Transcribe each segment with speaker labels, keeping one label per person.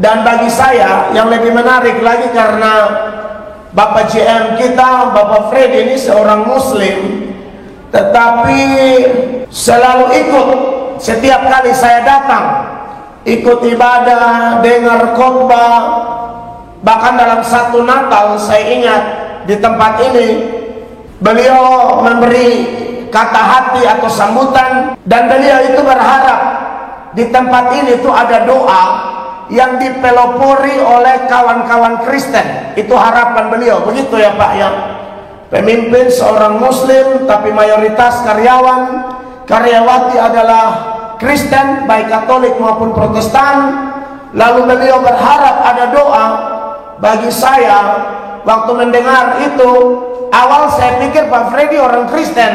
Speaker 1: Dan bagi saya yang lebih menarik lagi karena Bapak GM kita, Bapak Fred ini seorang Muslim, tetapi selalu ikut setiap kali saya datang, ikut ibadah, dengar khotbah. Bahkan dalam satu Natal saya ingat di tempat ini beliau memberi kata hati atau sambutan, dan beliau itu berharap di tempat ini tuh ada doa yang dipelopori oleh kawan-kawan Kristen. Itu harapan beliau, begitu ya Pak ya. Pemimpin seorang Muslim tapi mayoritas karyawati adalah Kristen, baik Katolik maupun Protestan. Lalu beliau berharap ada doa. Bagi saya waktu mendengar itu, awal saya pikir Pak Freddy orang Kristen,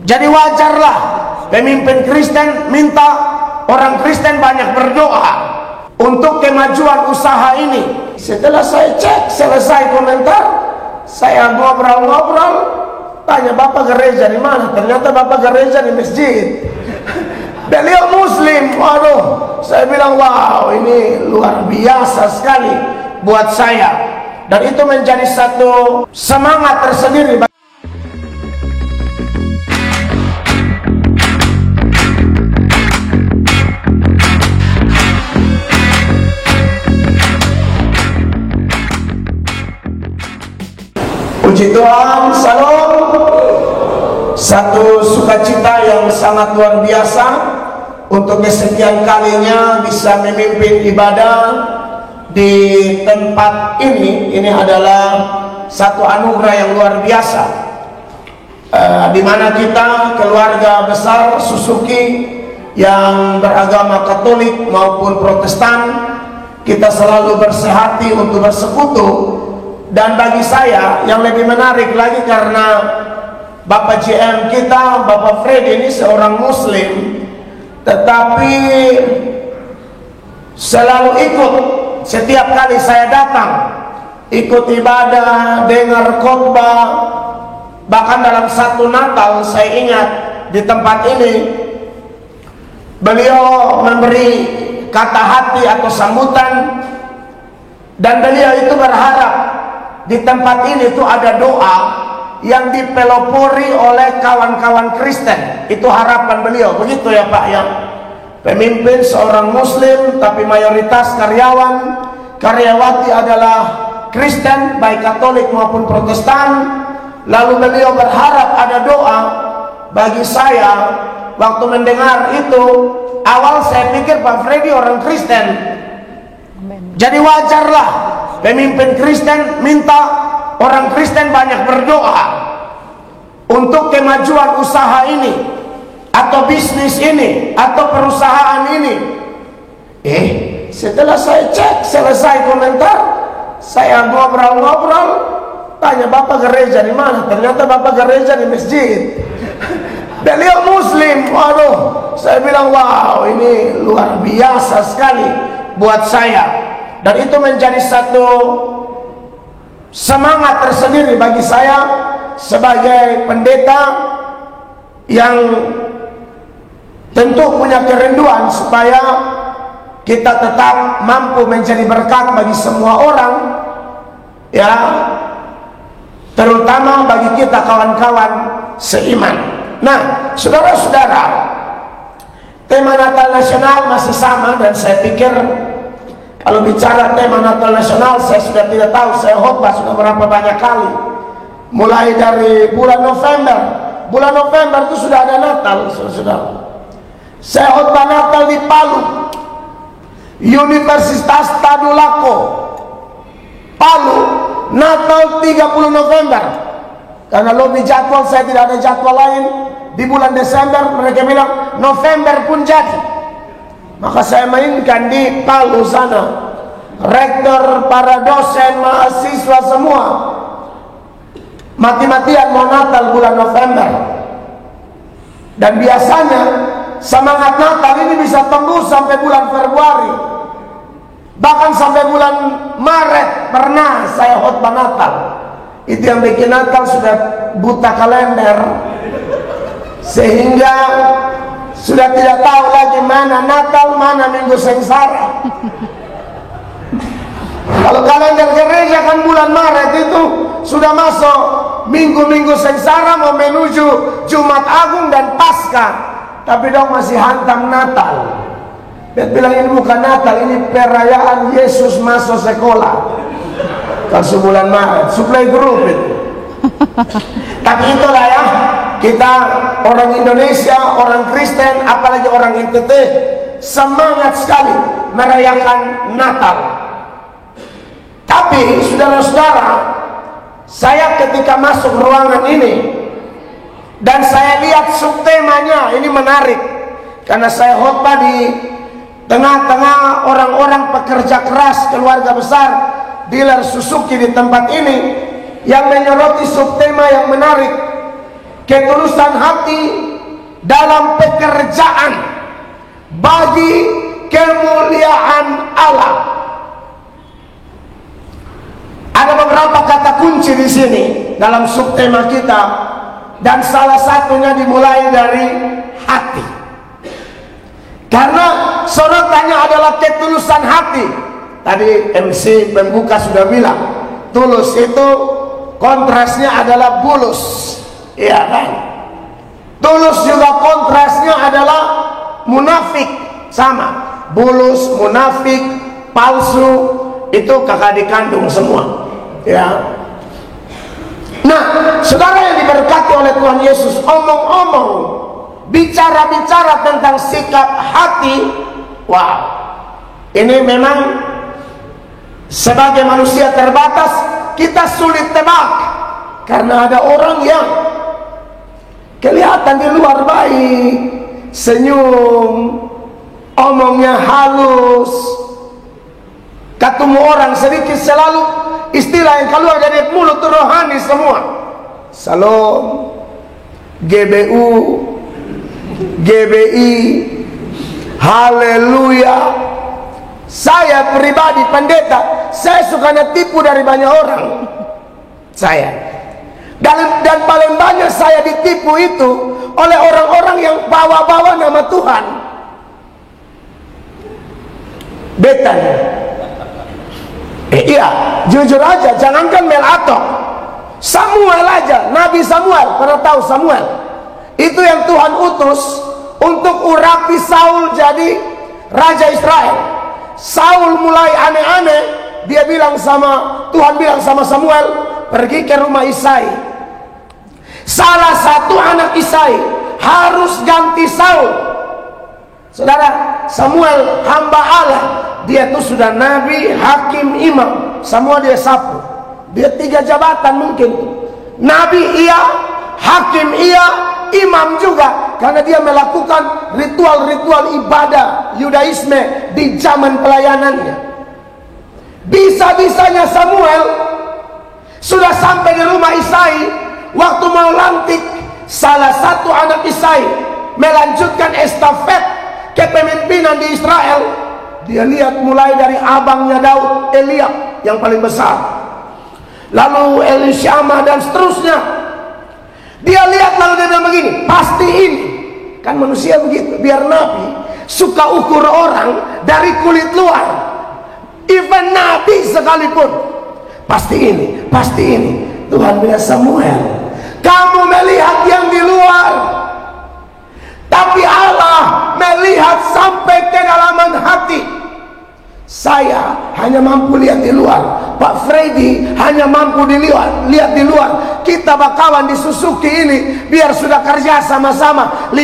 Speaker 1: jadi wajarlah pemimpin Kristen minta orang Kristen banyak berdoa untuk kemajuan usaha ini. Setelah saya cek, selesai komentar, saya ngobrol-ngobrol, tanya Bapak gereja di mana? Ternyata Bapak gereja di masjid. Beliau Muslim. Waduh, saya bilang wow, ini luar biasa sekali buat saya, dan itu menjadi satu semangat tersendiri. Puji Tuhan, salam. Satu sukacita yang sangat luar biasa untuk kesekian kalinya bisa memimpin ibadah di tempat ini. Ini adalah satu anugerah yang luar biasa, di mana kita keluarga besar Suzuki yang beragama Katolik maupun Protestan, kita selalu bersehati untuk bersekutu. Dan bagi saya yang lebih menarik lagi karena Bapak GM kita, Bapak Fred ini seorang Muslim, tetapi selalu ikut setiap kali saya datang, ikut ibadah, dengar khotbah. Bahkan dalam satu Natal saya ingat di tempat ini beliau memberi kata hati atau sambutan, dan beliau itu berharap di tempat ini tuh ada doa yang dipelopori oleh kawan-kawan Kristen. Itu harapan beliau, begitu ya Pak ya. Pemimpin seorang Muslim tapi mayoritas karyawati adalah Kristen, baik Katolik maupun Protestan. Lalu beliau berharap ada doa. Bagi saya waktu mendengar itu, awal saya pikir Pak Freddy orang Kristen, jadi wajarlah pemimpin Kristen minta orang Kristen banyak berdoa untuk kemajuan usaha ini atau bisnis ini atau perusahaan ini. Setelah saya cek, selesai komentar, saya ngobrol-ngobrol, tanya Bapak gereja di mana? Ternyata Bapak gereja di masjid. Beliau Muslim. Waduh, saya bilang wow, ini luar biasa sekali buat saya. Dan itu menjadi satu semangat tersendiri bagi saya sebagai pendeta yang tentu punya kerinduan supaya kita tetap mampu menjadi berkat bagi semua orang, ya, terutama bagi kita kawan-kawan seiman. Nah, saudara-saudara, tema Natal Nasional masih sama, dan saya pikir kalau bicara tema Natal Nasional, saya sudah tidak tahu, saya khotbah sudah berapa banyak kali. Mulai dari bulan November. Bulan November itu sudah ada Natal, saudara. Saya khotbah Natal di Palu, Universitas Tadulako, Palu, Natal 30 November. Karena lebih jadwal, saya tidak ada jadwal lain. Di bulan Desember mereka bilang November pun jadi. Maka saya mainkan di Palu sana. Rektor, para dosen, mahasiswa semua mati-matian mau Natal bulan November. Dan biasanya semangat Natal ini bisa tembus sampai bulan Februari, bahkan sampai bulan Maret pernah saya khotbah Natal. Itu yang bikin Natal sudah buta kalender, sehingga sudah tidak tahu lagi mana Natal, mana Minggu Sengsara. Kalau kalian ke gereja kan bulan Maret itu sudah masuk minggu-minggu sengsara mau menuju Jumat Agung dan Paskah, tapi dong masih hantam Natal. Dia bilang ini bukan Natal, ini perayaan Yesus masuk sekolah. Kalau sebulan Maret, supply group itu. Tapi itulah ya, kita orang Indonesia, orang Kristen, apalagi orang NTT, semangat sekali merayakan Natal. Tapi saudara-saudara, saya ketika masuk ruangan ini dan saya lihat subtemanya, ini menarik karena saya khotbah di tengah-tengah orang-orang pekerja keras, keluarga besar, dealer Suzuki di tempat ini, yang menyoroti subtema yang menarik, ketulusan hati dalam pekerjaan bagi kemuliaan Allah. Ada beberapa kata kunci di sini dalam subtema kita, dan salah satunya dimulai dari hati. Karena sorotannya adalah ketulusan hati. Tadi MC pembuka sudah bilang, tulus itu kontrasnya adalah bulus, iya kan? Tulus juga kontrasnya adalah munafik, sama. Bulus, munafik, palsu, itu kakak dikandung semua. Ya. Nah, saudara yang diberkati oleh Tuhan Yesus, omong-omong, bicara-bicara tentang sikap hati, wow, ini memang sebagai manusia terbatas kita sulit tebak, karena ada orang yang kelihatan di luar baik, senyum, omongnya halus, ketemu orang sedikit selalu istilah yang keluar dari mulut itu rohani semua. Salam, GBU, GBI, haleluya. Saya pribadi pendeta, saya suka tipu dari banyak orang. Saya dan paling banyak saya ditipu itu oleh orang-orang yang bawa-bawa nama Tuhan. Betan. Iya, jujur aja, jangankan Melatok, Samuel aja, Nabi Samuel, pernah tahu Samuel? Itu yang Tuhan utus untuk urapi Saul jadi Raja Israel. Saul mulai aneh-aneh, Tuhan bilang sama Samuel, pergi ke rumah Isai. Salah satu anak Isai harus ganti Saul. Saudara, Samuel hamba Allah, dia tuh sudah nabi, hakim, imam, semua dia sapu. Dia 3 jabatan mungkin. Nabi iya, hakim iya, imam juga, karena dia melakukan ritual-ritual ibadah Yudaisme di zaman pelayanannya. Bisa-bisanya Samuel sudah sampai di rumah Isai, waktu mau lantik salah satu anak Isai melanjutkan estafet kepemimpinan di Israel. Dia lihat mulai dari abangnya Daud, Eliab yang paling besar, lalu Elishama dan seterusnya. Dia lihat lalu dia bilang begini, pasti ini, kan manusia begitu, biar nabi suka ukur orang dari kulit luar, even nabi sekalipun, pasti ini, pasti ini. Tuhan bilang, Samuel, kamu melihat yang di luar, tapi Allah melihat sampai kedalaman hati. Saya hanya mampu lihat di luar, Pak Freddy hanya mampu lihat di luar. Kita bakalan di Suzuki ini biar sudah kerja sama-sama 15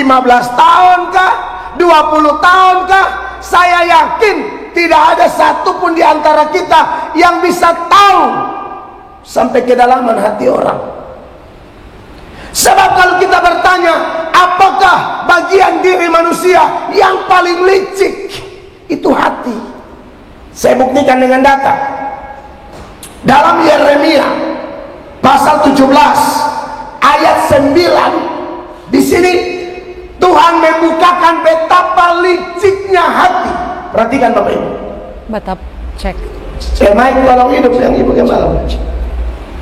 Speaker 1: tahun kah, 20 tahun kah, saya yakin tidak ada satupun di antara kita yang bisa tahu sampai kedalaman hati orang. Sebab kalau kita bertanya, apakah bagian diri manusia yang paling licik? Itu hati. Saya buktikan dengan data. Dalam Yeremia pasal 17 ayat 9, di sini Tuhan membukakan betapa liciknya hati. Perhatikan Bapak Ibu.
Speaker 2: Betapa cek.
Speaker 1: Saya main tolong hidup yang Ibu kemarin.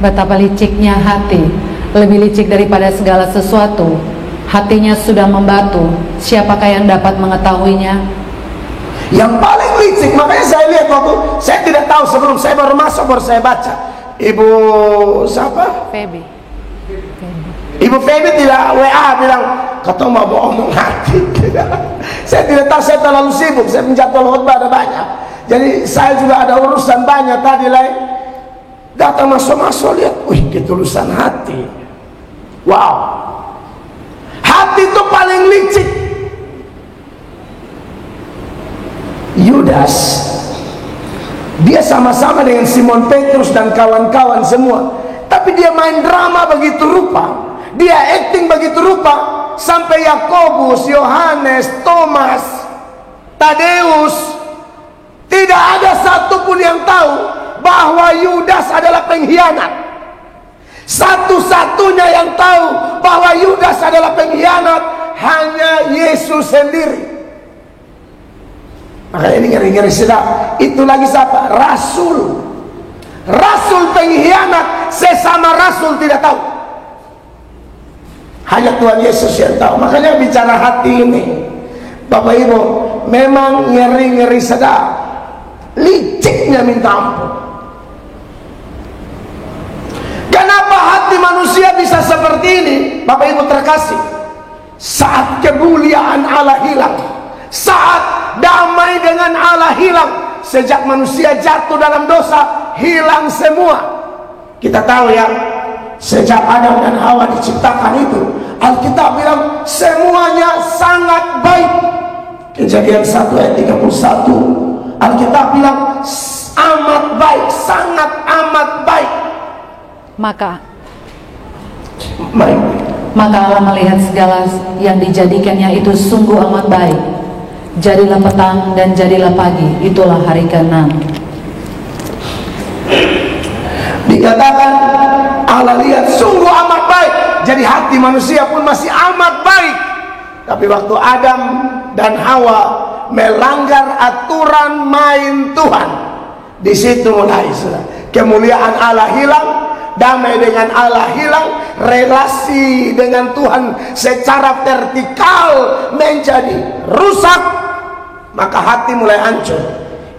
Speaker 2: Betapa liciknya hati, lebih licik daripada segala sesuatu. Hatinya sudah membatu, siapakah yang dapat mengetahuinya?
Speaker 1: Yang paling licik, makanya saya lihat waktu saya tidak tahu sebelum saya baru masuk baru saya baca. Ibu siapa?
Speaker 2: Feby.
Speaker 1: Ibu Feby tidak WA bilang kau mau bohong hati. Saya tidak tahu, saya terlalu sibuk, saya menjadwal khotbah ada banyak. Jadi saya juga ada urusan banyak tadi lain. Datang masuk lihat, wih ketulusan hati. Wow. Hati itu paling licik. Yudas, dia sama-sama dengan Simon Petrus dan kawan-kawan semua, tapi dia main drama begitu rupa, dia acting begitu rupa, sampai Yakobus, Yohanes, Thomas, Tadeus, tidak ada satupun yang tahu bahwa Yudas adalah pengkhianat. Satu-satunya yang tahu bahwa Yudas adalah pengkhianat hanya Yesus sendiri. Maka ini ngeri-ngeri sedap. Itu lagi siapa? Rasul. Rasul pengkhianat, sesama rasul tidak tahu. Hanya Tuhan Yesus yang tahu. Makanya bicara hati ini, Bapak Ibu, memang ngeri-ngeri sedap. Liciknya minta ampun. Kenapa hati manusia bisa seperti ini? Bapak Ibu terkasih, saat kemuliaan Allah hilang, saat damai dengan Allah hilang, sejak manusia jatuh dalam dosa, hilang semua. Kita tahu ya, sejak Adam dan Hawa diciptakan itu, Alkitab bilang semuanya sangat baik. Kejadian 1 ayat 31, Alkitab bilang amat baik, sangat amat baik.
Speaker 2: Maka Allah melihat segala yang dijadikannya itu sungguh amat baik. Jadilah petang dan jadilah pagi, itulah hari ke-6.
Speaker 1: Dikatakan Allah lihat sungguh amat baik. Jadi hati manusia pun masih amat baik. Tapi waktu Adam dan Hawa melanggar aturan main Tuhan, di situ mulai sudah kemuliaan Allah hilang, damai dengan Allah hilang, relasi dengan Tuhan secara vertikal menjadi rusak. Maka hati mulai hancur.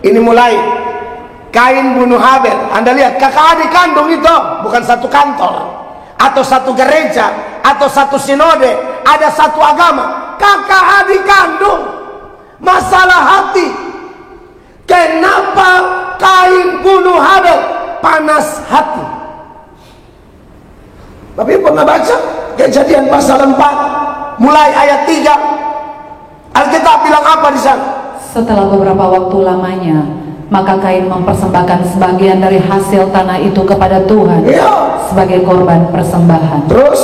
Speaker 1: Ini mulai Kain bunuh Habel. Anda lihat, kakak adik kandung itu bukan satu kantor atau satu gereja atau satu sinode, ada satu agama. Kakak adik kandung. Masalah hati. Kenapa Kain bunuh Habel? Panas hati. Tapi pernah baca Kejadian pasal 4 mulai ayat 3? Alkitab bilang apa di sana?
Speaker 2: Setelah beberapa waktu lamanya, maka Kain mempersembahkan sebagian dari hasil tanah itu kepada Tuhan sebagai korban persembahan.
Speaker 1: Terus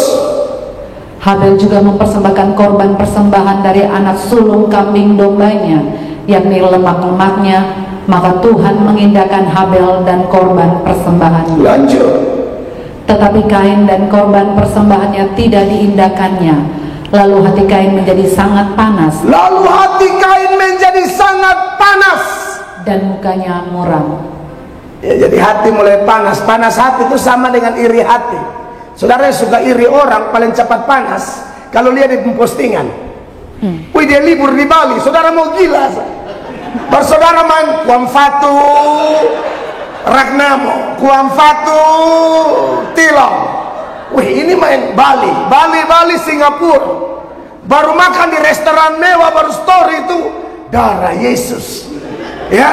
Speaker 2: Habel juga mempersembahkan korban persembahan dari anak sulung kambing dombanya, yakni lemak-lemaknya. Maka Tuhan mengindahkan Habel dan korban persembahan.
Speaker 1: Lanjut.
Speaker 2: Tetapi Kain dan korban persembahannya tidak diindahkannya. Lalu hati Kain menjadi sangat panas. Dan mukanya muram.
Speaker 1: Ya, jadi hati mulai panas. Panas hati itu sama dengan iri hati. Saudara suka iri orang paling cepat panas kalau lihat di postingan. Wih, dia libur di Bali. Saudara mau gila. Bersaudara main Kuamfatu Ragnamo, Kuamfatu Tilong. Wih, ini main Bali Singapura. Baru makan di restoran mewah, baru story itu darah Yesus. Ya,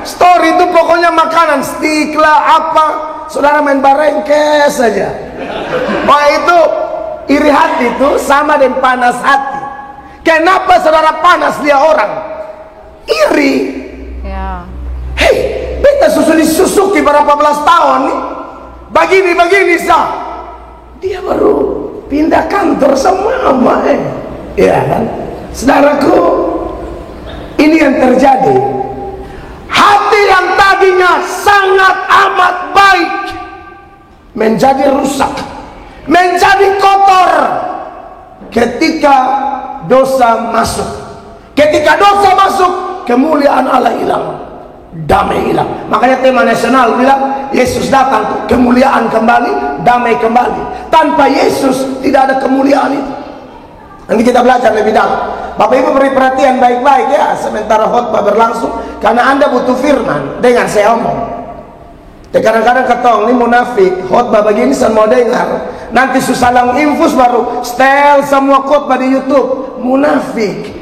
Speaker 1: story itu pokoknya makanan steak lah apa. Saudara main barengkes saja. Wah, itu iri hati itu sama dengan panas hati. Kenapa saudara panas dia orang? Iri.
Speaker 2: Ya.
Speaker 1: Hei, beta susu disusuki berapa belas tahun nih. Begini sah. Dia baru pindah kantor sama ya kan, saudaraku, ini yang terjadi. Hati yang tadinya sangat amat baik menjadi rusak, menjadi kotor ketika dosa masuk. Ketika dosa masuk, kemuliaan Allah hilang, damai hilang. Makanya tema nasional bilang Yesus datang, kemuliaan kembali, damai kembali. Tanpa Yesus tidak ada kemuliaan itu. Nanti kita belajar lebih dalam. Bapak Ibu beri perhatian baik-baik ya sementara khotbah berlangsung, karena Anda butuh firman. Dengan saya omong. Kadang-kadang ketong ini munafik, khotbah begini saya mau dengar. Nanti susah lang infus baru setel semua khotbah di YouTube. Munafik.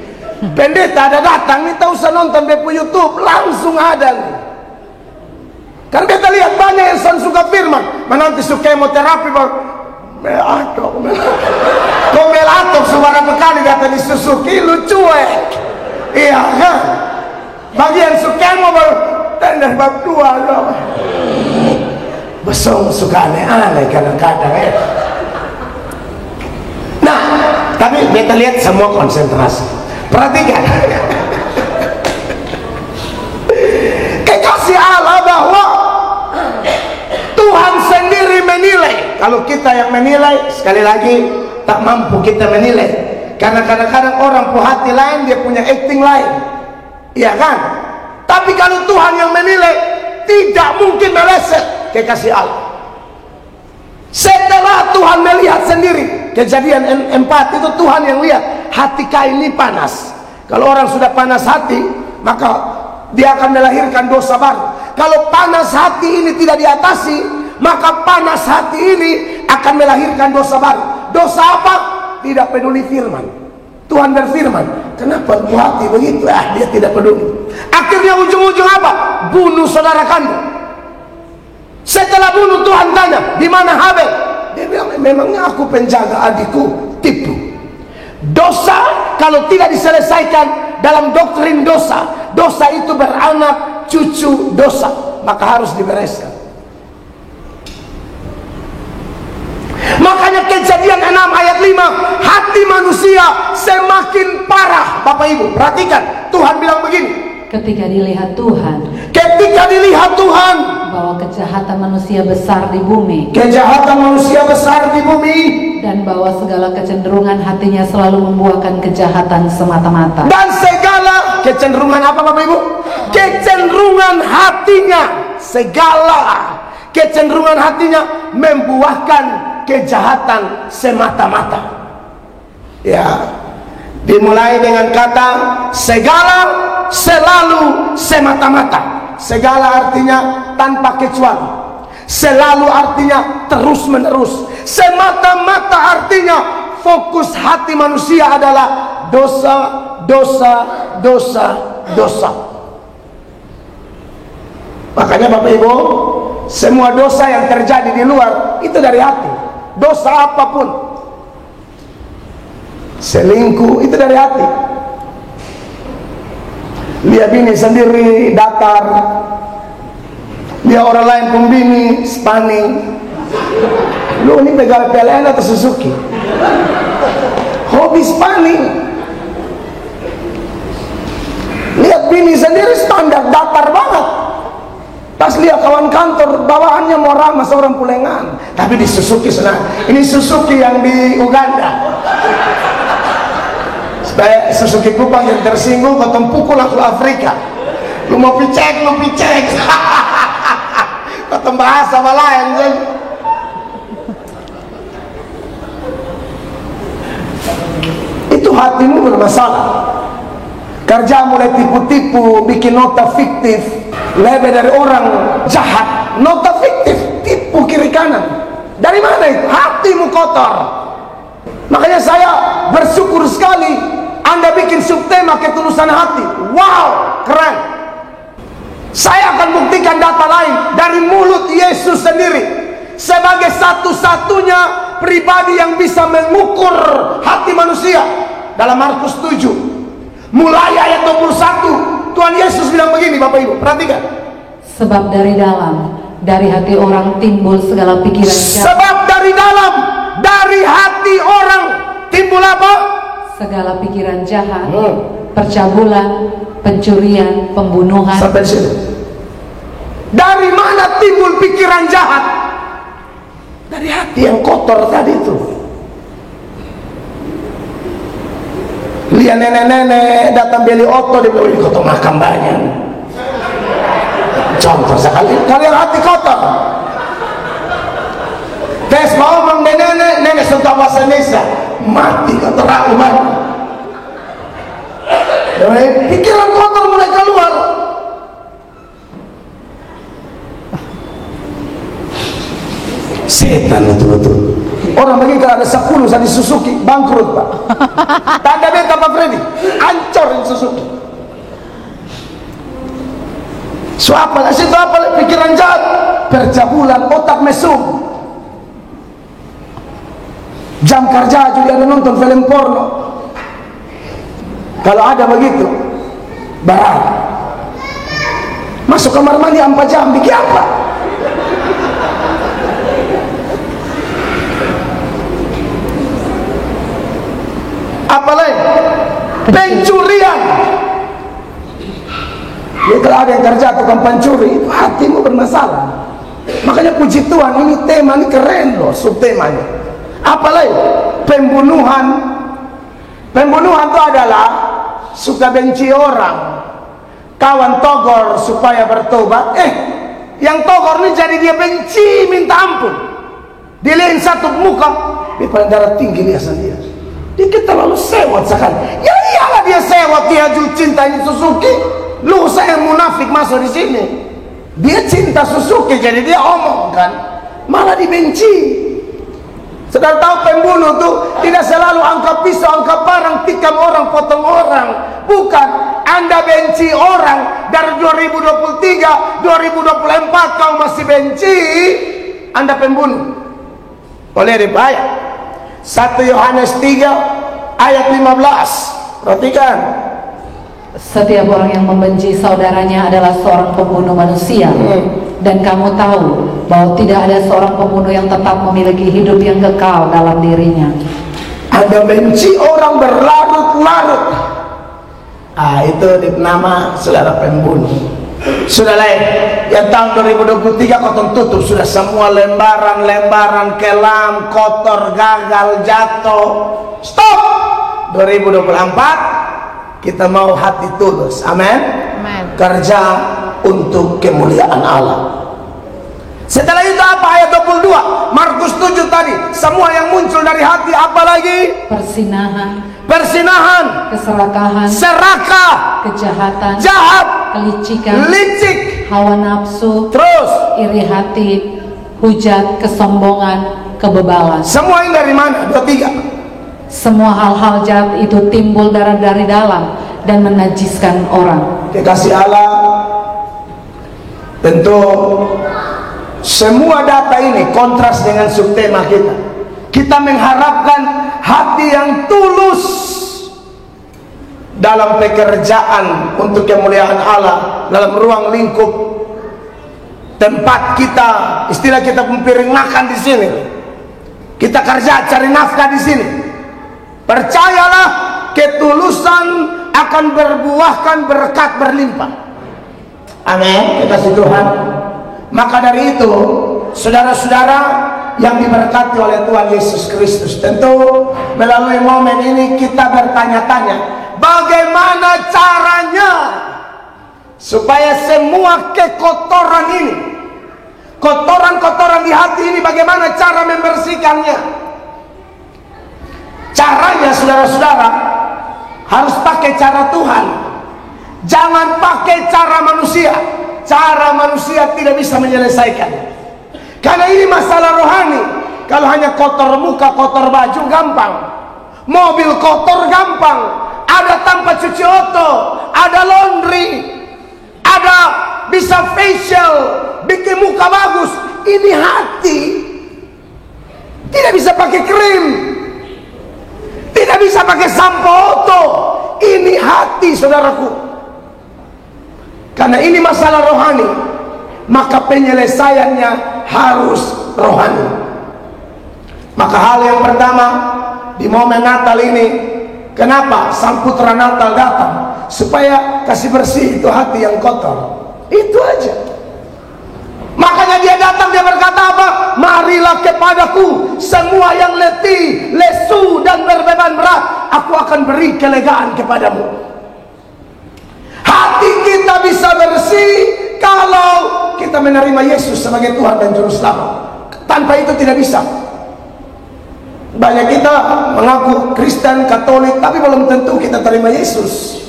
Speaker 1: Pendeta ada datang nih, tahu saya nonton di YouTube langsung ada nih. Karena kita lihat banyak yang suka firman, nanti suka kemoterapi baru melatok suara bekali kata disusuki lu cuek. Iya kan? Bagian suka mau baru tanda bab 2 loh. Besong suka aneh-aneh kadang-kadang ya. Nah, tapi kita lihat semua konsentrasi. Perhatikan. Kekasih Allah bahwa Tuhan sendiri menilai. Kalau kita yang menilai, sekali lagi tak mampu kita menilai. Karena kadang-kadang orang punya hati lain, dia punya acting lain. Iya kan? Tapi kalau Tuhan yang menilai, tidak mungkin meleset kekasih Allah. Setelah Tuhan melihat sendiri, Kejadian 4 itu Tuhan yang lihat hati Kain ini panas. Kalau orang sudah panas hati, maka dia akan melahirkan dosa baru. Kalau panas hati ini tidak diatasi, maka panas hati ini akan melahirkan dosa baru. Dosa apa? Tidak peduli firman. Tuhan berfirman, kenapa buah hati begitu? Dia tidak peduli. Akhirnya ujung-ujung apa? Bunuh saudara kandung. Setelah bunuh, Tuhan tanya, di mana Habel? Dia bilang, memangnya aku penjaga adikku? Tipu. Dosa kalau tidak diselesaikan dalam doktrin dosa, dosa itu beranak cucu dosa, maka harus dibereskan. Makanya Kejadian 6 ayat 5, hati manusia semakin parah. Bapak Ibu perhatikan, Tuhan bilang begini,
Speaker 2: ketika dilihat Tuhan bahwa kejahatan manusia besar di bumi, dan bahwa segala kecenderungan hatinya selalu membuahkan kejahatan semata-mata.
Speaker 1: Dan segala kecenderungan apa Bapak Ibu? Kecenderungan hatinya, segala kecenderungan hatinya membuahkan kejahatan semata-mata. Ya, dimulai dengan kata segala, selalu, semata-mata. Segala artinya tanpa kecuali, selalu artinya terus menerus, semata-mata artinya fokus hati manusia adalah dosa, dosa, dosa, dosa. Makanya Bapak Ibu, semua dosa yang terjadi di luar itu dari hati. Dosa apapun, selingkuh itu dari hati. Lihat bini sendiri datar, lihat orang lain pembini spanning. Lu ini pegawai PLN atau Suzuki? Hobi spanning. Lihat bini sendiri standar datar banget. Pas lihat kawan kantor bawaannya mau ramah seorang pulengan, tapi di Suzuki senang. Ini Suzuki yang di Uganda. Supaya Suzuki Kupang yang tersinggung, potong pukul langsung Afrika. Lu mau picek, lu picek. Potong bahasa sama lain. Itu hatimu bermasalah. Kerja mulai tipu-tipu, bikin nota fiktif, lebih dari orang jahat, nota fiktif, tipu kiri kanan. Dari mana itu? Hatimu kotor. Makanya saya bersyukur sekali Anda bikin subtema ketulusan hati. Wow, keren. Saya akan buktikan data lain dari mulut Yesus sendiri sebagai satu-satunya pribadi yang bisa mengukur hati manusia. Dalam Markus 7 mulai ayat 21, Tuhan Yesus bilang begini, Bapak Ibu perhatikan.
Speaker 2: Sebab dari dalam, dari hati orang timbul segala pikiran jahat.
Speaker 1: Sebab dari dalam, dari hati orang timbul apa?
Speaker 2: Segala pikiran jahat, percabulan, pencurian, pembunuhan.
Speaker 1: Sampai sini. Dari mana timbul pikiran jahat? Dari hati yang kotor tadi itu. Lihat nenek-nenek datang beli oto, dia bilang, kotor makan banyak. Contoh sekali, kalian hati kotor. Tes mau nenek-nenek suka bahasa Indonesia. mati kau terlalu banyak. Pikiran kotor mulai keluar. Setan betul-betul. Orang begini kalau ada 10 di Suzuki bangkrut Pak. Tanda beta Pak Freddy, hancurin Suzuki. So apa? Situ apa? Pikiran jahat, percabulan, otak mesum. Jam kerja juga ada nonton film porno. Kalau ada begitu, barang. Masuk kamar mandi 4 jam, bikin apa? Apa lain? Pencurian. Jadi kalau ada yang kerja tukang pencuri, itu hatimu bermasalah. Makanya puji Tuhan, ini tema ini keren loh, subtemanya. Apa lain? Pembunuhan. Pembunuhan itu adalah suka benci orang, kawan togor supaya bertobat. Yang togor ini jadi dia benci, minta ampun. Dilihat satu muka, dia pada darah tinggi dia sendiri. Dia terlalu sewot sekali. Ya iyalah dia sewot, dia juga cinta ini Suzuki. Lu saya munafik masuk di sini. Dia cinta Suzuki, jadi dia omong kan, malah dibenci. Saudara tahu pembunuh tuh tidak selalu angkat pisau, angkat parang, tikam orang, potong orang. Bukan. Anda benci orang dari 2023, 2024 kau masih benci, Anda pembunuh. Boleh dibayar. 1 Yohanes 3 ayat 15. Perhatikan.
Speaker 2: Setiap orang yang membenci saudaranya adalah seorang pembunuh manusia. Dan kamu tahu bahwa tidak ada seorang pembunuh yang tetap memiliki hidup yang kekal dalam dirinya.
Speaker 1: Anda benci orang berlarut-larut, itu nama saudara pembunuh. Sudah lain, yang tahun 2023 kau tutup sudah semua lembaran-lembaran kelam, kotor, gagal, jatuh. Stop. 2024 kita mau hati tulus. Amin. Kerja untuk kemuliaan Allah. Setelah itu apa? Ayat 22 Markus 7 tadi, semua yang muncul dari hati apa lagi? Persinahan,
Speaker 2: keserakahan,
Speaker 1: serakah,
Speaker 2: kejahatan,
Speaker 1: jahat,
Speaker 2: kelicikan,
Speaker 1: licik,
Speaker 2: hawa nafsu,
Speaker 1: terus
Speaker 2: iri hati, hujat, kesombongan, kebebalan.
Speaker 1: semua ini dari mana? 23.
Speaker 2: Semua hal-hal jahat itu timbul dari dalam dan menajiskan orang.
Speaker 1: Kekasih Allah, tentu semua data ini kontras dengan subtema kita. Kita mengharapkan hati yang tulus dalam pekerjaan untuk kemuliaan Allah, dalam ruang lingkup tempat kita, istilah kita piring makan di sini. Kita kerja cari nafkah di sini. Percayalah, ketulusan akan berbuahkan berkat berlimpah. Amin. Kasih Tuhan. Maka dari itu, saudara-saudara yang diberkati oleh Tuhan Yesus Kristus, tentu melalui momen ini kita bertanya-tanya, bagaimana caranya supaya semua kekotoran ini, kotoran-kotoran di hati ini, bagaimana cara membersihkannya? Caranya, saudara-saudara, harus pakai cara Tuhan. Jangan pakai cara manusia. Cara manusia tidak bisa menyelesaikan. Karena ini masalah rohani. Kalau hanya kotor muka, kotor baju, gampang. Mobil kotor, gampang. Ada tanpa cuci oto, ada laundry, ada bisa facial, bikin muka bagus. Ini hati. Tidak bisa pakai krim, tidak bisa pakai sampo oto. Ini hati, saudaraku. Karena ini masalah rohani, maka penyelesaiannya harus rohani. Maka hal yang pertama di momen Natal ini, kenapa Sang Putra Natal datang? Supaya kasih bersih itu hati yang kotor. Itu aja. Makanya dia datang, dia berkata apa? Marilah kepadaku semua yang letih, lesu dan berbeban berat, aku akan beri kelegaan kepadamu. Hati kita bisa bersih kalau kita menerima Yesus sebagai Tuhan dan Juru Selamat. Tanpa itu tidak bisa. Banyak kita mengaku Kristen, Katolik, tapi belum tentu kita terima Yesus.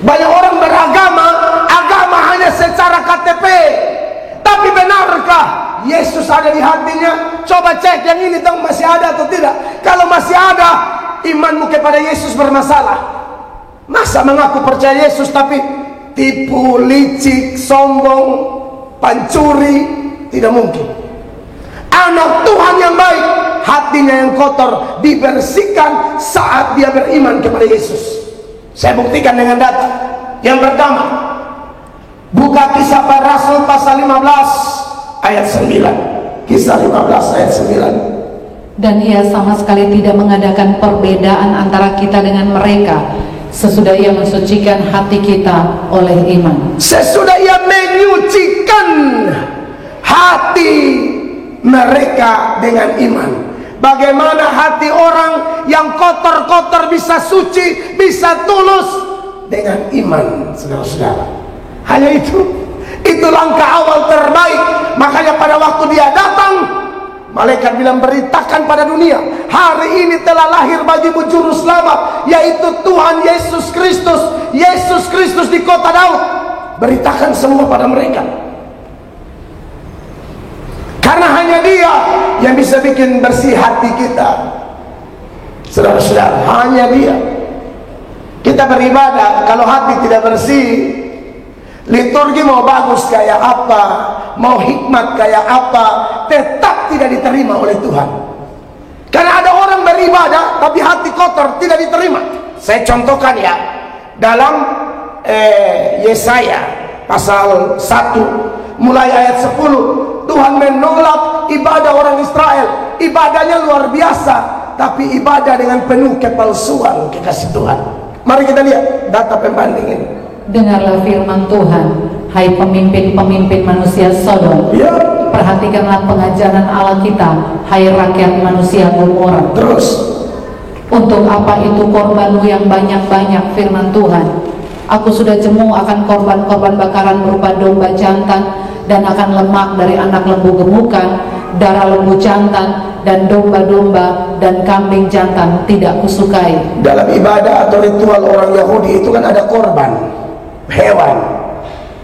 Speaker 1: Banyak orang beragama, agama hanya secara KTP. Tapi benarkah Yesus ada di hatinya? Coba cek yang ini, tahu masih ada atau tidak. Kalau masih ada, imanmu kepada Yesus bermasalah. Masa mengaku percaya Yesus tapi tipu, licik, sombong, pancuri? Tidak mungkin. Anak Tuhan yang baik, hatinya yang kotor dibersihkan saat dia beriman kepada Yesus. Saya buktikan dengan data. Yang pertama, buka Kisah Para Rasul pasal 15 ayat 9. Kisah 15 ayat 9.
Speaker 2: Dan ia sama sekali tidak mengadakan perbedaan antara kita dengan mereka, sesudah ia mensucikan hati kita oleh iman.
Speaker 1: Sesudah ia menyucikan hati mereka dengan iman. Bagaimana hati orang yang kotor-kotor bisa suci, bisa tulus dengan iman, saudara-saudara. Hanya itu langkah awal terbaik. Makanya pada waktu dia datang, malaikat bilang, beritakan pada dunia, hari ini telah lahir bagimu juru selamat, yaitu Tuhan Yesus Kristus. Yesus Kristus di kota Daud. Beritakan semua pada mereka. Karena hanya dia yang bisa bikin bersih hati kita. Saudara-saudara, hanya dia. Kita beribadah, kalau hati tidak bersih, liturgi mau bagus kayak apa, mau hikmat kayak apa, tetap tidak diterima oleh Tuhan. Karena ada orang beribadah tapi hati kotor, tidak diterima. Saya contohkan ya, dalam Yesaya pasal 1 mulai ayat 10, Tuhan menolak ibadah orang Israel. Ibadahnya luar biasa, tapi ibadah dengan penuh kepalsuan, kekasih Tuhan. Mari kita lihat data pembanding ini.
Speaker 2: Dengarlah firman Tuhan, hai pemimpin-pemimpin manusia Sodom.
Speaker 1: Ya.
Speaker 2: Perhatikanlah pengajaran Allah kita, hai rakyat manusia Gomora.
Speaker 1: Terus,
Speaker 2: untuk apa itu korbanmu yang banyak-banyak, firman Tuhan? Aku sudah jemu akan korban-korban bakaran berupa domba jantan, dan akan lemak dari anak lembu gemukan, darah lembu jantan, dan domba-domba dan kambing jantan tidak kusukai.
Speaker 1: Dalam ibadah atau ritual orang Yahudi itu kan ada korban hewan.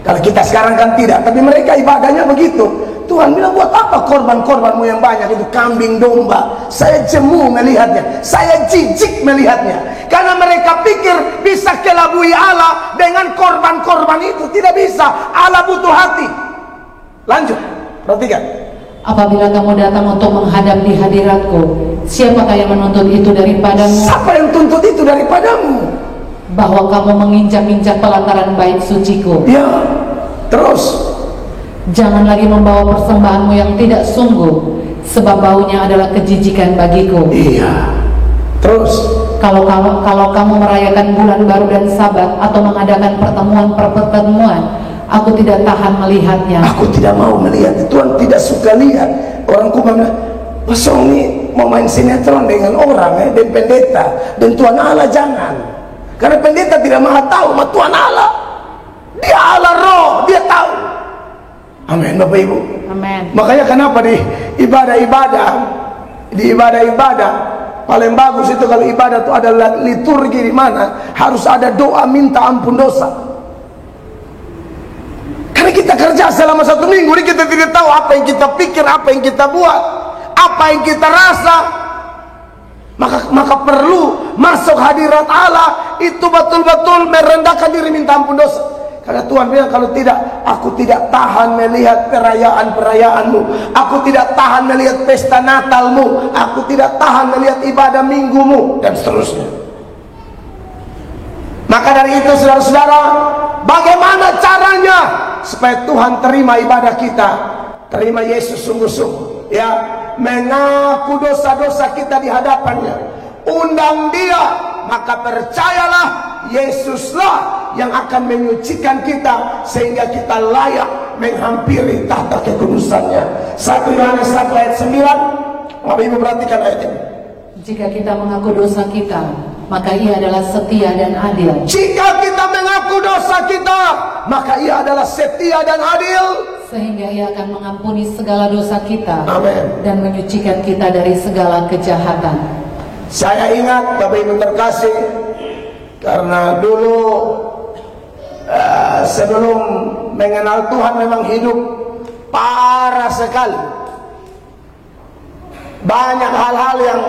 Speaker 1: Kalau kita sekarang kan tidak, tapi mereka ibadahnya begitu. Tuhan bilang, buat apa korban-korbanmu yang banyak itu, kambing, domba? Saya jemu melihatnya, saya jijik melihatnya. Karena mereka pikir bisa kelabui Allah dengan korban-korban itu. Tidak bisa, Allah butuh hati. Lanjut, perhatikan.
Speaker 2: Apabila kamu datang untuk menghadap di hadiratku, siapakah yang menuntut itu daripadamu?
Speaker 1: Siapa yang tuntut itu daripadamu?
Speaker 2: Bahwa kamu menginjak-injak pelataran bait suciku.
Speaker 1: Ya, terus.
Speaker 2: Jangan lagi membawa persembahanmu yang tidak sungguh, sebab baunya adalah kejijikan bagiku.
Speaker 1: Iya, terus.
Speaker 2: Kalau kamu merayakan bulan baru dan Sabat atau mengadakan pertemuan, aku tidak tahan melihatnya.
Speaker 1: Aku tidak mau melihat. Tuhan tidak suka lihat. Orang Kuba bilang, pasong ini mau main sinetron dengan orang dan pendeta, dan Tuhan Allah jangan. Karena pendeta tidak maha tahu sama Tuhan Allah. Dia Allah roh, dia tahu. Amin, Bapak Ibu.
Speaker 2: Amin.
Speaker 1: Makanya kenapa di ibadah paling bagus itu kalau ibadah itu ada liturgi, di mana harus ada doa minta ampun dosa. Karena kita kerja selama 1 minggu ini, kita tidak tahu apa yang kita pikir, apa yang kita buat, apa yang kita rasa. Maka perlu masuk hadirat Allah itu betul-betul merendahkan diri, minta ampun dosa. Karena Tuhan bilang, kalau tidak, aku tidak tahan melihat perayaan-perayaanmu, aku tidak tahan melihat pesta Natalmu, aku tidak tahan melihat ibadah minggumu, dan seterusnya. Maka dari itu, saudara-saudara, bagaimana caranya supaya Tuhan terima ibadah kita, terima Yesus sungguh-sungguh, ya, mengaku dosa-dosa kita di hadapannya, undang dia, maka percayalah, Yesuslah yang akan menyucikan kita sehingga kita layak menghampiri tahta kekudusannya. 1 Yohanes 1 ayat 9. Bapak Ibu perhatikan ayat ini.
Speaker 2: Jika kita mengaku dosa kita, maka ia adalah setia dan adil.
Speaker 1: Jika kita mengaku dosa kita, maka ia adalah setia dan adil,
Speaker 2: sehingga Ia akan mengampuni segala dosa kita
Speaker 1: Amin.
Speaker 2: dan menyucikan kita dari segala kejahatan.
Speaker 1: Saya ingat Bapak Ibu terkasih, karena dulu sebelum mengenal Tuhan memang hidup parah sekali. Banyak hal-hal yang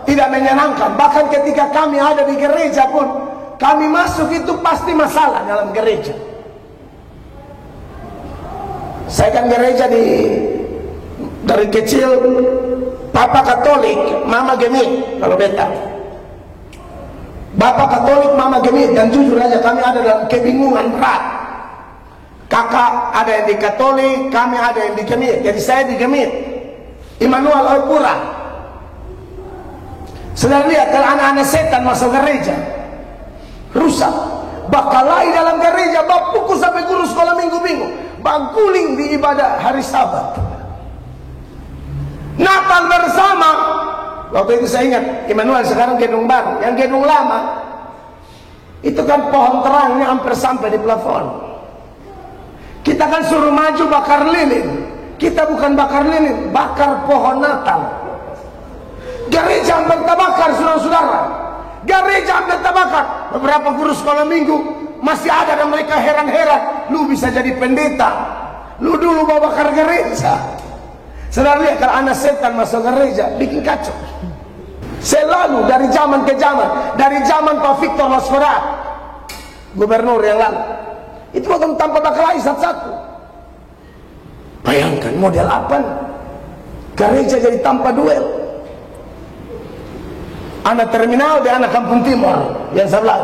Speaker 1: tidak menyenangkan. Bahkan ketika kami ada di gereja pun, kami masuk itu pasti masalah dalam gereja. Saya kan gereja dari kecil, Papa Katolik, Mama Gemit, kalau beta. Bapak Katolik, Mama Gemit, dan jujur aja kami ada dalam kebingungan berat. Kakak ada yang di Katolik, kami ada yang di Gemit. Jadi saya di Gemit, Immanuel Al-Pura. Saudara lihat, kalau anak-anak setan masuk gereja, rusak. Bakalai dalam gereja, bak pukul sampai guru sekolah minggu-minggu, bak guling di ibadah hari Sabat. Natal bersama. Waktu itu saya ingat, Immanuel sekarang gedung baru. Yang gedung lama itu kan pohon terangnya hampir sampai di plafon. Kita kan suruh maju bakar lilin. Kita bukan bakar lilin, bakar pohon Natal. Gereja hampir terbakar, saudara-saudara. Gereja hampir terbakar. Beberapa guru sekolah minggu masih ada dan mereka heran-heran, lu bisa jadi pendeta, lu dulu mau bakar gereja. Saudara lihat, kalau anak setan masuk gereja bikin kacau. Selalu dari zaman ke zaman, dari zaman Pak Victor Lasfera, gubernur yang lalu, itu waktu tanpa bakalai satu-satu. Bayangkan model apa? Gereja jadi tanpa duel. Anak terminal dan anak kampung timur yang sebelah.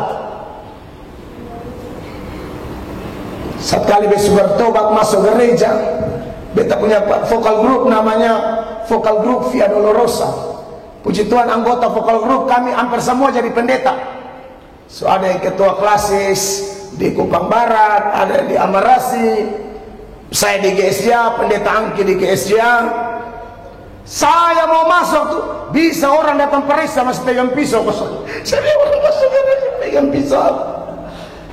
Speaker 1: Satu kali besok bertobat masuk gereja, beta punya vokal grup namanya Vokal Grup Via Dolorosa. Puji Tuhan, anggota vokal grup kami hampir semua jadi pendeta. So ada yang ketua klasis di Kupang Barat, ada di Amarasi, saya di GSJ, pendeta Angki di GSJ. Saya mau masuk tuh, bisa orang datang periksa masih pegang pisau kosong. Saya orang masuk gereja pegang pisau.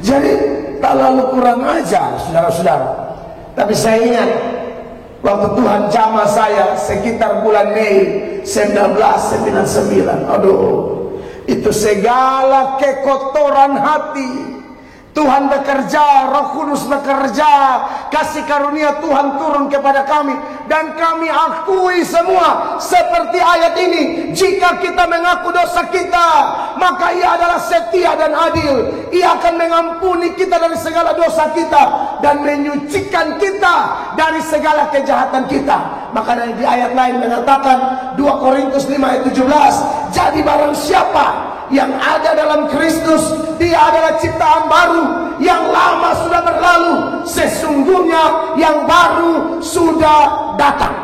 Speaker 1: Jadi tak lalu kurang ajar, saudara-saudara. Tapi saya ingat waktu Tuhan jamah saya sekitar bulan Mei 1999. Aduh, itu segala kekotoran hati Tuhan bekerja, Roh Kudus bekerja, kasih karunia Tuhan turun kepada kami, dan kami akui semua seperti ayat ini, jika kita mengaku dosa kita, maka Ia adalah setia dan adil. Ia akan mengampuni kita dari segala dosa kita dan menyucikan kita dari segala kejahatan kita. Maka di ayat lain mengatakan 2 Korintus 5 ayat 17, jadi barang siapa yang ada dalam Kristus, dia adalah ciptaan baru, yang lama sudah berlalu, sesungguhnya yang baru sudah datang.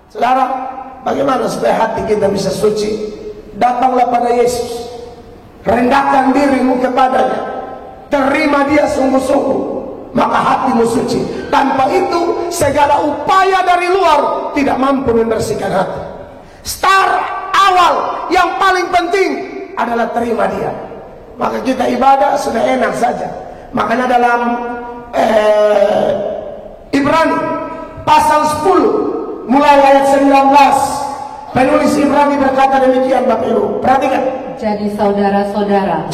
Speaker 1: Saudara, bagaimana supaya hati kita bisa suci? Datanglah pada Yesus, rendahkan dirimu kepadanya, terima Dia sungguh-sungguh, maka hatimu suci. Tanpa itu segala upaya dari luar tidak mampu membersihkan hati. Start awal yang paling penting adalah terima Dia. Maka kita ibadah sudah enak saja. Makanya dalam Ibrani pasal 10 mulai ayat 19, penulis Ibrani berkata demikian, Bapak Ibu perhatikan.
Speaker 2: Jadi saudara-saudara,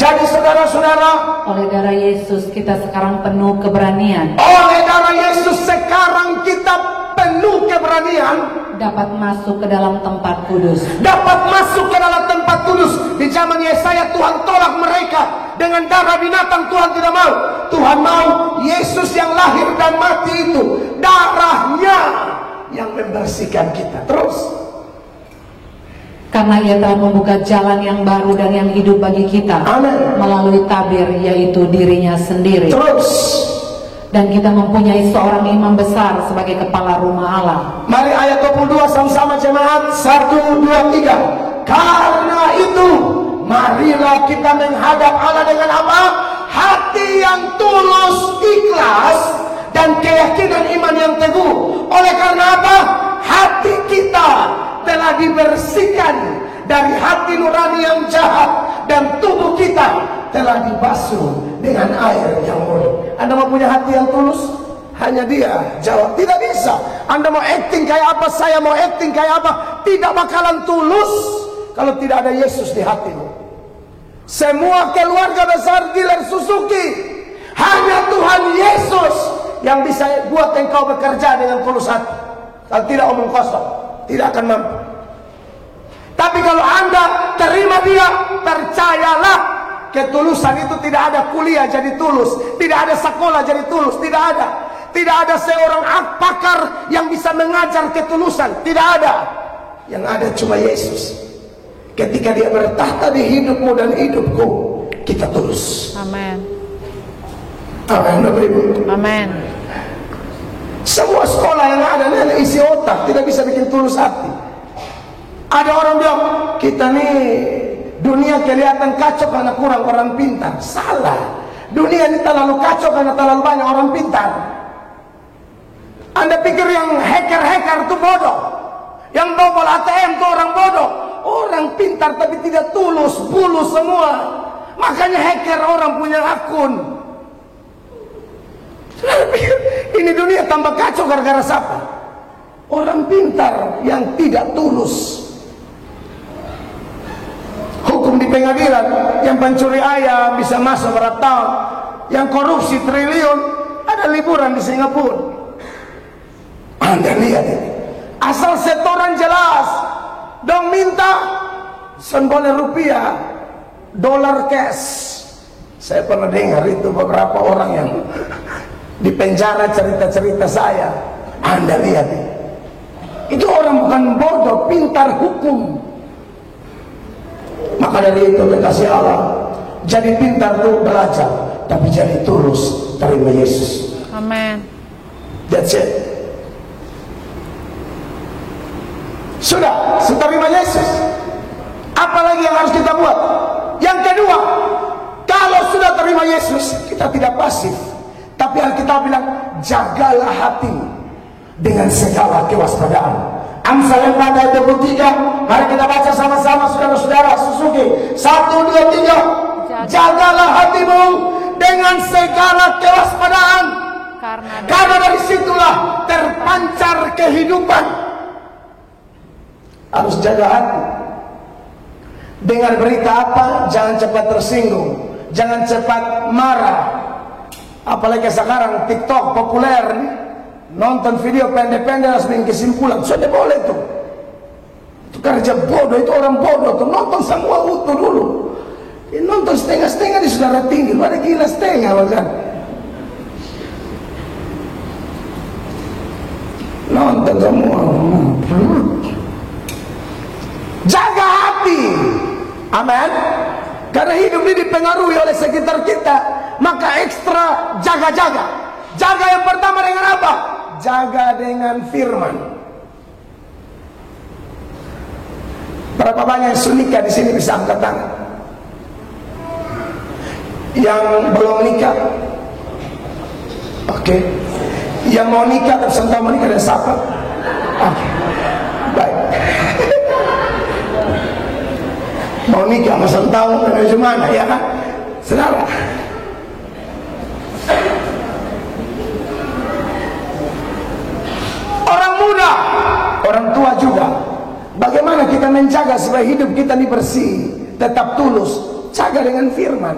Speaker 2: oleh darah Yesus kita sekarang penuh keberanian.
Speaker 1: Oleh darah Yesus sekarang kita penuh keberanian
Speaker 2: dapat masuk ke dalam tempat kudus.
Speaker 1: Dapat masuk ke dalam tempat kudus. Di zaman Yesaya Tuhan tolak mereka dengan darah binatang. Tuhan tidak mau. Tuhan mau Yesus yang lahir dan mati itu, darahnya yang membersihkan kita. Terus,
Speaker 2: karena Ia telah membuka jalan yang baru dan yang hidup bagi kita.
Speaker 1: Amin.
Speaker 2: Melalui tabir, yaitu dirinya sendiri.
Speaker 1: Terus,
Speaker 2: dan kita mempunyai seorang imam besar sebagai kepala rumah Allah.
Speaker 1: mari ayat 22 sama-sama jemaat. 1, 2, 3. Karena itu marilah kita menghadap Allah dengan apa? Hati yang tulus, ikhlas, dan keyakinan iman yang teguh. Oleh karena apa? Hati kita telah dibersihkan dari hati nurani yang jahat, dan tubuh kita telah dibasuh dengan air yang murni. Anda mau punya hati yang tulus, hanya dia jawab. Tidak bisa. Anda mau acting kayak apa, saya mau acting kayak apa, tidak bakalan tulus kalau tidak ada Yesus di hatimu. Semua keluarga besar dealer Suzuki, hanya Tuhan Yesus yang bisa buat engkau bekerja dengan tulus hati. Kalau tidak omong kosong, tidak akan mampu. Tapi kalau Anda terima dia, percayalah, ketulusan itu tidak ada kuliah jadi tulus, tidak ada sekolah jadi tulus, tidak ada. Tidak ada seorang pakar yang bisa mengajar ketulusan, tidak ada. Yang ada cuma Yesus. Ketika dia bertahta di hidupmu dan hidupku, kita tulus.
Speaker 3: Amin.
Speaker 1: Amin, Bapak Ibu.
Speaker 3: Amin.
Speaker 1: Semua sekolah yang ada ini isi otak, tidak bisa bikin tulus hati. Ada orang bilang, kita nih dunia kelihatan kacau karena kurang orang pintar. Salah. Dunia ini terlalu kacau karena terlalu banyak orang pintar. Anda pikir yang hacker-hacker itu bodoh, yang bobol ATM itu orang bodoh. Orang pintar tapi tidak tulus, bulus semua. Makanya hacker orang punya akun. Ini dunia tambah kacau gara-gara siapa? Orang pintar yang tidak tulus. Hukum di pengadilan, yang pencuri ayam bisa masuk berapa tahun, yang korupsi triliun ada liburan di Singapura. Anda lihat ini, asal setoran jelas, dong minta semboleh rupiah, dolar cash. Saya pernah dengar itu beberapa orang yang di penjara cerita-cerita saya. Anda lihat ini, itu orang bukan bodoh, pintar hukum. Maka dari itu kekasih Allah, jadi pintar tuh belajar, tapi jadi tulus terima Yesus.
Speaker 3: Amin.
Speaker 1: That's it. Sudah terima Yesus. Apalagi yang harus kita buat? Yang kedua, kalau sudah terima Yesus, kita tidak pasif. Tapi Alkitab bilang, jagalah hatimu dengan segala kewaspadaan. Amsal 4 ayat 23. Mari kita baca sama-sama, saudara-saudara Suzuki. 1, 2, 3. Jagalah hatimu dengan segala kewaspadaan, karena dari situlah terpancar kehidupan. Harus jaga hati. Dengar berita apa, jangan cepat tersinggung, jangan cepat marah. Apalagi sekarang TikTok populer nih. Nonton video pendek-pendek harus bikin kesimpulan. Sudah boleh tuh. Itu kerja bodoh, itu orang bodoh tuh. Nonton semua utuh dulu. Nonton setengah-setengah di saudara tinggi. Ada gila setengah bahkan. Nonton semua. Jaga hati. Amin. Karena hidup ini dipengaruhi oleh sekitar kita, maka ekstra jaga-jaga. Jaga yang pertama dengan apa? Jaga dengan firman. Berapa banyak yang sunika di sini bisa angkat tangan? Yang belum nikah? Oke. Yang mau nikah tersentuh mau nikah dan siapa? Oke. Baik. Mau nikah masa tahun menuju mana ya kan? Saudara. Orang muda, orang tua juga. Bagaimana kita menjaga supaya hidup kita ini bersih, tetap tulus? Jaga dengan firman.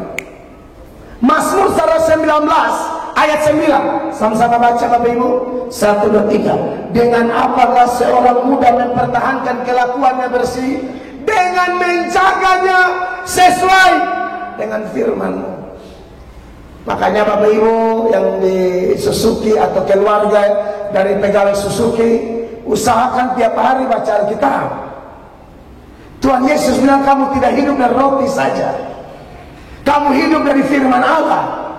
Speaker 1: Mazmur 119 ayat 9. Sama-sama baca Bapak Ibu. 1, 2, 3. Dengan apakah seorang muda mempertahankan kelakuannya bersih? Dengan menjaganya sesuai dengan firman-Mu. Makanya Bapak Ibu yang di Suzuki atau keluarga dari pegawai Suzuki, usahakan tiap hari baca Alkitab. Tuhan Yesus bilang kamu tidak hidup dari roti saja, kamu hidup dari firman Allah.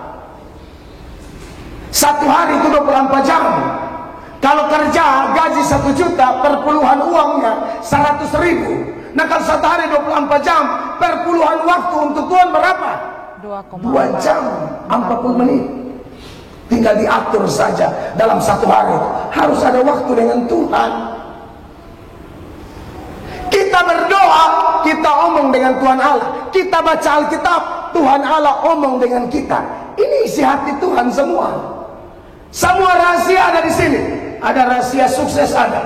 Speaker 1: Satu hari itu 24 jam. Kalau kerja gaji 1 juta, perpuluhan uangnya 100.000. Nah kalau satu hari 24 jam, perpuluhan waktu untuk Tuhan berapa? 2 jam 40 menit. Tinggal diatur saja dalam satu hari. Harus ada waktu dengan Tuhan. Kita berdoa, kita omong dengan Tuhan Allah. Kita baca Alkitab, Tuhan Allah omong dengan kita. Ini isi hati Tuhan semua. Semua rahasia ada di sini. Ada rahasia sukses ada.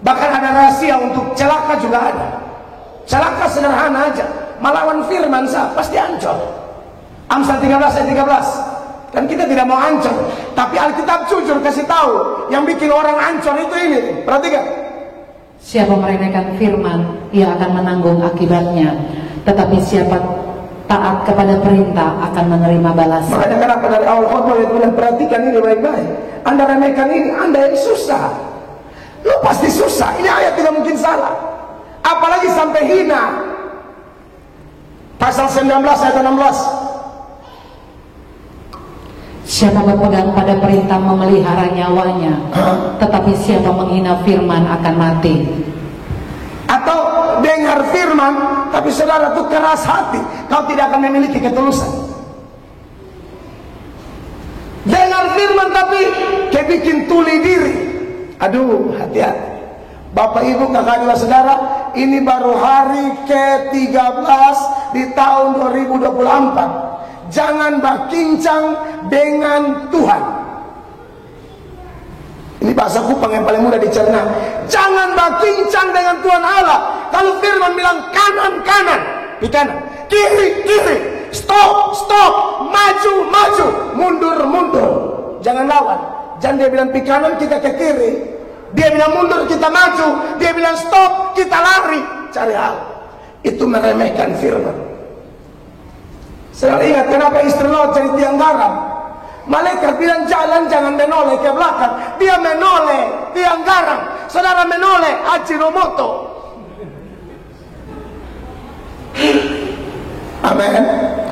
Speaker 1: Bahkan ada rahasia untuk celaka juga ada. Celaka sederhana aja, melawan firman sah pasti hancur. Amsal 13 ayat 13. Kan kita tidak mau hancur, tapi Alkitab jujur kasih tahu yang bikin orang hancur itu ini. Perhatikan.
Speaker 2: Siapa meremehkan firman, ia akan menanggung akibatnya. Tetapi siapa taat kepada perintah akan menerima balasan.
Speaker 1: Makanya kenapa dari awal khotbah itu bilang perhatikan ini baik-baik. Anda remehkan ini, Anda yang susah. Lu pasti susah. Ini ayat tidak mungkin salah. Apalagi sampai hina. Pasal 19 ayat 16.
Speaker 2: Siapa berpegang pada perintah memelihara nyawanya, tetapi siapa menghina firman akan mati.
Speaker 1: Atau dengar firman, tapi saudara itu keras hati, kau tidak akan memiliki ketulusan. Dengar firman tapi kayak bikin tuli diri. Aduh, hati-hati. Bapak Ibu kakak adik saudara, ini baru hari ke-13 di tahun 2024. Jangan berkincang dengan Tuhan. Ini bahasa Kupang yang paling mudah dicerna. Jangan berkincang dengan Tuhan Allah. Kalau firman bilang kanan, kanan, di kanan. Kiri, kiri. Stop, stop. Maju, maju. Mundur, mundur. Jangan lawan. Jangan dia bilang di kanan, kita ke kiri. Dia bilang mundur, kita maju. Dia bilang stop, kita lari. Cari hal. Itu meremehkan firman. Saya ingat kenapa istri Lot jadi tiang garam. Malaikat bilang jalan jangan menoleh ke belakang. Dia menoleh tiang garam. Saudara menoleh Ajinomoto. Amin.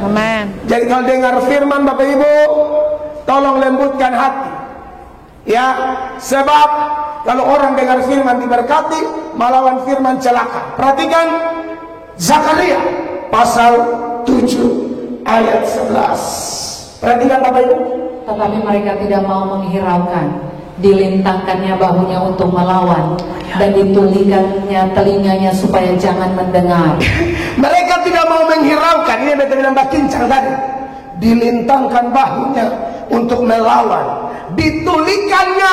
Speaker 2: Amin.
Speaker 1: Jadi kalau dengar firman Bapak Ibu, tolong lembutkan hati. Ya, sebab kalau orang dengar firman diberkati, melawan firman celaka. Perhatikan Zakaria pasal 7 ayat 11. Perhatikan Bapak Ibu.
Speaker 2: Tetapi mereka tidak mau menghiraukan. Dilintangkannya bahunya untuk melawan, dan ditulikannya telinganya supaya jangan mendengar.
Speaker 1: Mereka tidak mau menghiraukan. Ini yang bilang bakincang tadi. Dilintangkan bahunya untuk melawan, ditulikannya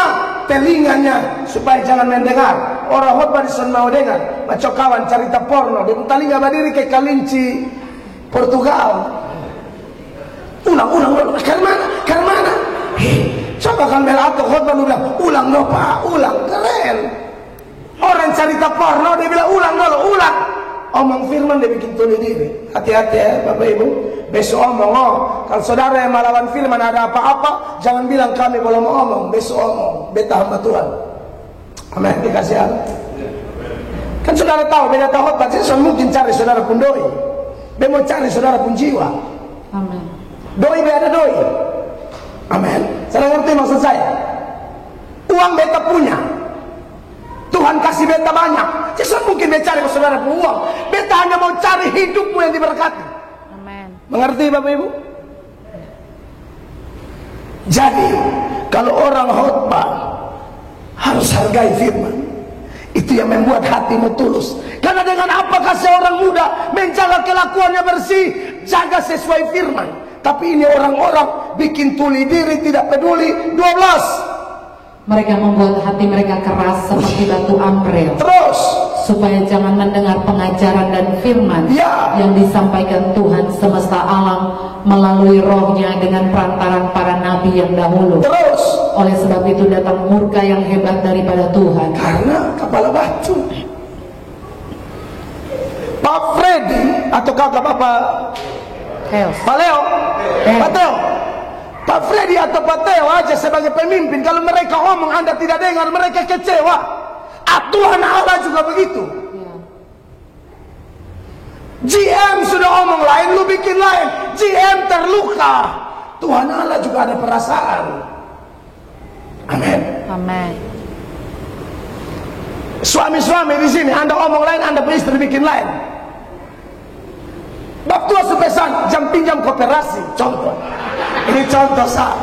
Speaker 1: telinganya supaya jangan mendengar. Orang khotbah di sana mau dengar macam kawan cerita porno. Dia telinga berdiri ke Kalinci Portugal. Ulang, karena mana? Coba kan Melato khotbah lu bilang, ulang no pak, ulang, keren. Orang cerita porno dia bilang ulang dulu, ulang. Omong firman dia bikin tuli diri. Hati-hati ya Bapak Ibu. Besok omong, kalau saudara yang melawan firman ada apa-apa, jangan bilang kami belum omong. Besok omong, beta hamba Tuhan. Amin, dikasih Allah. Kan saudara tahu, beda tahu khotbah, saya mungkin cari saudara pun doi. Dia mau cari saudara pun jiwa.
Speaker 2: Amin.
Speaker 1: Doi beda doi. Amin. Saya ngerti maksud saya. Uang beta punya, Tuhan kasih beta banyak. Jadi mungkin beta cari ke saudara pun uang. Beta hanya mau cari hidupmu yang diberkati.
Speaker 2: Amin.
Speaker 1: Mengerti Bapak Ibu? Jadi kalau orang khotbah harus hargai firman. Itu yang membuat hatimu tulus. Karena dengan apakah seorang muda menjaga kelakuannya bersih, jaga sesuai firman. Tapi ini orang-orang bikin tuli diri, tidak peduli. 12.
Speaker 2: Mereka membuat hati mereka keras seperti batu amril.
Speaker 1: Terus
Speaker 2: supaya jangan mendengar pengajaran dan firman yang disampaikan Tuhan semesta alam melalui rohnya dengan perantaran para nabi yang dahulu.
Speaker 1: Terus
Speaker 2: oleh sebab itu datang murka yang hebat daripada Tuhan
Speaker 1: karena kepala batu. Pak Freddy atau kakak Bapak Pak Leo, Pak Teo, Pak Freddy atau Pak Teo aja sebagai pemimpin, kalau mereka ngomong Anda tidak dengar, mereka kecewa. Tuhan Allah juga begitu. GM sudah omong lain, lu bikin lain. GM terluka. Tuhan Allah juga ada perasaan. Amin.
Speaker 2: Amin.
Speaker 1: Suami-suami di sini, Anda omong lain, Anda istri bikin lain. Bab tua sepesan, jam pinjam kooperasi. Contoh. Ini contoh sah.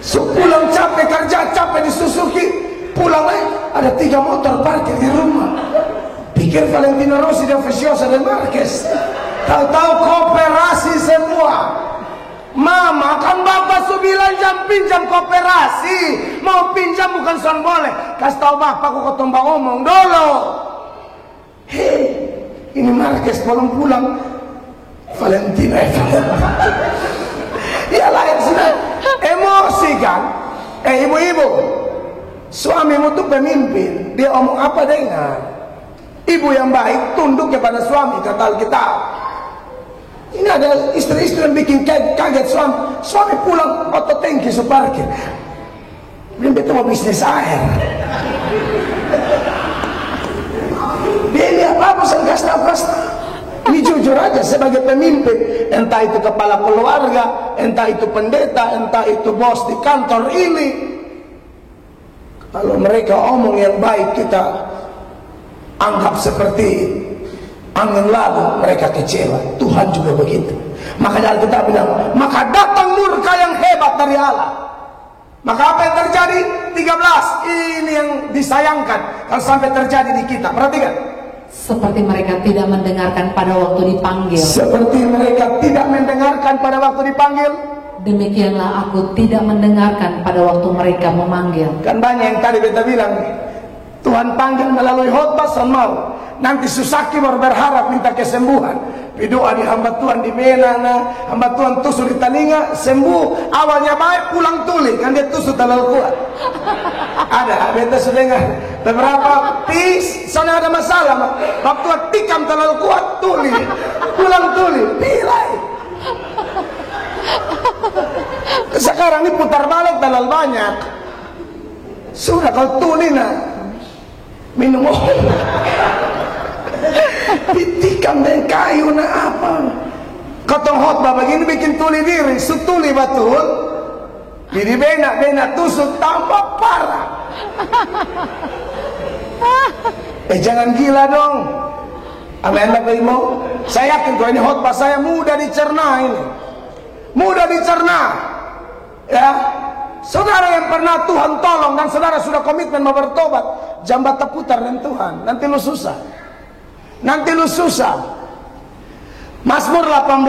Speaker 1: Pulang capek kerja, capek di Suzuki, pulang lagi ada 3 motor parkir di rumah. Pikir Valentino Rossi dan Freciosa dan Marquez. Tahu-tahu kooperasi semua. Mama, kan bapak su bilang jam pinjam koperasi. Mau pinjam bukan son boleh. Kasih tahu bapak kok ketemu ngomong dulu. Hei, ini Marques pulang Valentina. Ya lain sudah emosi kan. Ibu-ibu, suamimu tuh pemimpin. Dia omong apa dengar. Ibu yang baik tunduk kepada suami, kata Alkitab. Ini ada istri-istri yang bikin kaget suami pulang auto tangki parkir. Belum betul mau bisnis air. Dia ini apa saya kasih tahu. Ini jujur aja sebagai pemimpin, entah itu kepala keluarga, entah itu pendeta, entah itu bos di kantor ini. Kalau mereka omong yang baik kita anggap seperti angin lalu, mereka kecewa. Tuhan juga begitu. Makanya Alkitab bilang, maka datang murka yang hebat dari Allah. Maka apa yang terjadi? 13. Ini yang disayangkan kalau sampai terjadi di kita. Perhatikan.
Speaker 2: Seperti mereka tidak mendengarkan pada waktu dipanggil.
Speaker 1: Seperti mereka tidak mendengarkan pada waktu dipanggil.
Speaker 2: Demikianlah aku tidak mendengarkan pada waktu mereka memanggil.
Speaker 1: Kan banyak yang tadi beta bilang, Tuhan panggil melalui khotbah san mau. Nanti susaki baru berharap minta kesembuhan. Berdoa di hamba Tuhan di Menana, hamba Tuhan tusuk di telinga, sembuh. Awalnya baik, pulang tuli, kan dia tusuk terlalu kuat. Ada, beta sudah dengar beberapa pis, soalnya ada masalah. Bab Tuhan tikam terlalu kuat, tuli, pulang tuli, pilai. Sekarang ini putar balik terlalu banyak. Sudah kau tuli nak minum obat. Ditikam dengan kayu na apa? Kotong khotbah begini bikin tuli diri, sutuli betul. Jadi benak tusuk tambah parah. Jangan gila dong. Amin Bapak Ibu. Saya yakin kalau ini khotbah saya mudah dicerna ini. Mudah dicerna. Ya. Saudara yang pernah Tuhan tolong dan saudara sudah komitmen mau bertobat, jangan putar dengan Tuhan. Nanti lu susah. Mazmur 18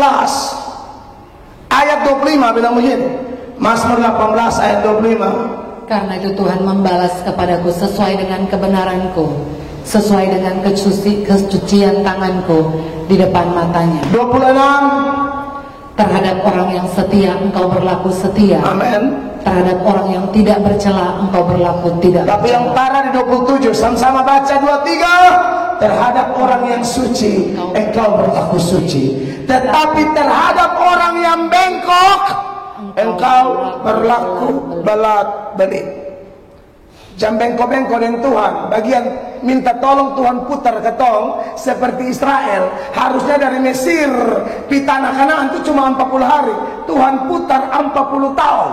Speaker 1: ayat 25 bilang begini. Mazmur 18 ayat 25.
Speaker 2: Karena itu Tuhan membalas kepadaku sesuai dengan kebenaranku, sesuai dengan kesucian tanganku di depan matanya.
Speaker 1: 26.
Speaker 2: Terhadap orang yang setia engkau berlaku setia.
Speaker 1: Amin.
Speaker 2: Terhadap orang yang tidak bercela engkau berlaku tidak
Speaker 1: Tapi
Speaker 2: bercela.
Speaker 1: yang parah di 27, sama-sama baca 23. Terhadap orang yang suci engkau berlaku suci, tetapi terhadap orang yang bengkok engkau berlaku belat-belit. Jangan bengkok-bengkok dengan Tuhan. Bagian minta tolong Tuhan putar ke tong seperti Israel. Harusnya dari Mesir di tanah Kanaan itu cuma 40 hari. Tuhan putar 40 tahun.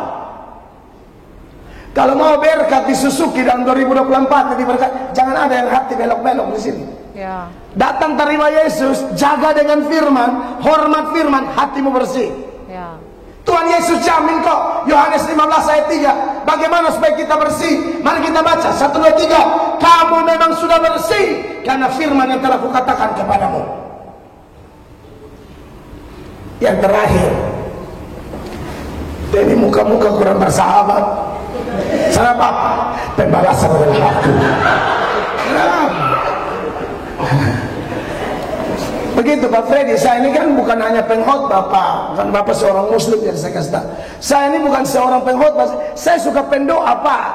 Speaker 1: Kalau mau berkat disusuki dalam 2024 jadi berkat, jangan ada yang hati belok-belok di sini.
Speaker 2: Ya.
Speaker 1: Datang terima Yesus, jaga dengan firman, hormat firman, hatimu bersih.
Speaker 2: Ya.
Speaker 1: Tuhan Yesus jamin kok. Yohanes 15 ayat 3. Bagaimana supaya kita bersih? Mari kita baca 1, 2, 3. Kamu memang sudah bersih karena firman yang telah kukatakan kepadamu. Yang terakhir, ini muka-muka kurang bersahabat. Sana Bapak, pembalasan adalah aku. Begitu Pak Freddy, saya ini kan bukan hanya pengkhotbah Pak, kan Bapak seorang Muslim jadi saya kasih tahu. Saya ini bukan seorang pengkhotbah, saya suka pendoa Pak.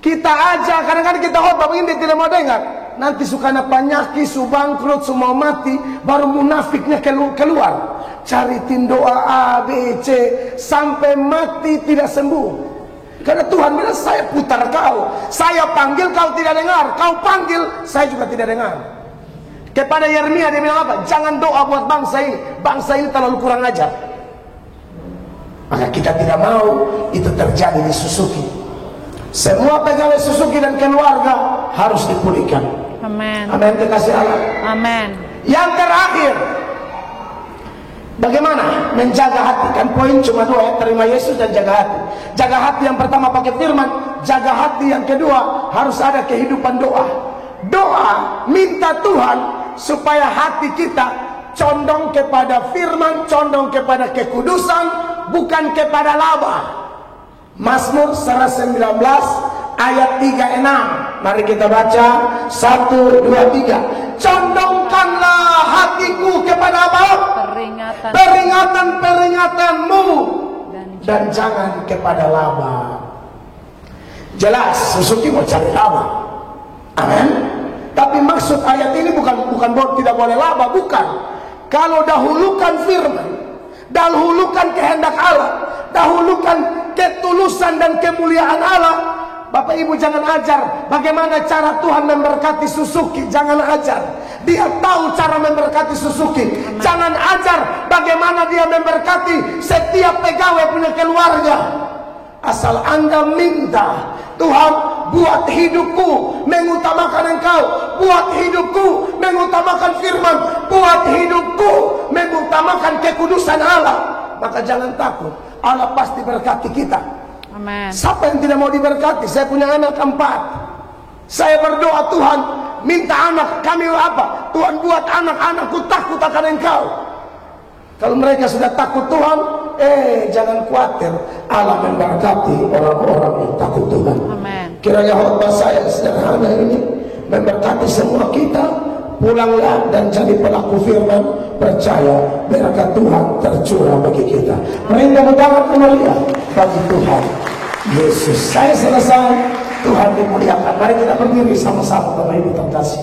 Speaker 1: Kita aja kadang-kadang kita khotbah begini dia tidak mau dengar. Nanti suka ada penyakit, su bangkrut, semua mati, baru munafiknya keluar. Caritin doa A, B, C sampai mati tidak sembuh. Karena Tuhan bilang saya putar kau, saya panggil kau tidak dengar, kau panggil saya juga tidak dengar. Kepada Yeremia dia bilang apa? Jangan doa buat bangsa ini terlalu kurang ajar. Maka kita tidak mau itu terjadi di Suzuki. Semua pegawai Suzuki dan keluarga harus dipulihkan.
Speaker 2: Amin.
Speaker 1: Amin, kekasih Allah.
Speaker 2: Amin.
Speaker 1: Yang terakhir, bagaimana menjaga hati? Kan poin cuma 2 ya, terima Yesus dan jaga hati. Jaga hati yang pertama pakai firman, jaga hati yang kedua harus ada kehidupan doa. Doa minta Tuhan supaya hati kita condong kepada firman, condong kepada kekudusan, bukan kepada laba. Mazmur 119 ayat 36. Mari kita baca 1, 2, 3. Condongkanlah hatiku kepada apa? Peringatan-peringatanmu, dan jangan kepada laba. Jelas Suzuki mau cari laba. Amin. Tapi maksud ayat ini bukan bahwa tidak boleh laba, bukan. Kalau dahulukan firman, dahulukan kehendak Allah, dahulukan ketulusan dan kemuliaan Allah. Bapak Ibu jangan ajar bagaimana cara Tuhan memberkati Suzuki. Jangan ajar. Dia tahu cara memberkati Suzuki. Jangan ajar bagaimana dia memberkati setiap pegawai punya keluarga. Asal Anda minta, Tuhan buat hidupku mengutamakan Engkau, buat hidupku mengutamakan firman, buat hidupku mengutamakan kekudusan Allah, maka jangan takut, Allah pasti berkati kita.
Speaker 2: Amen.
Speaker 1: Siapa yang tidak mau diberkati? Saya punya anak 4. Saya berdoa, Tuhan minta anak kami apa? Tuhan buat anak-anakku takut akan Engkau. Kalau mereka sudah takut Tuhan, jangan khawatir, Allah memberkati orang-orang yang takut Tuhan.
Speaker 2: Amen.
Speaker 1: Kiranya khotbah saya sederhana ini memberkati semua kita. Pulanglah dan jadi pelaku firman, percaya berkat Tuhan tercurah bagi kita. Beri tepuk tangan kemuliaan bagi Tuhan Yesus. Saya selesai. Tuhan dimuliakan. Mari kita berdiri sama-sama, Bapak Ibu terkasih.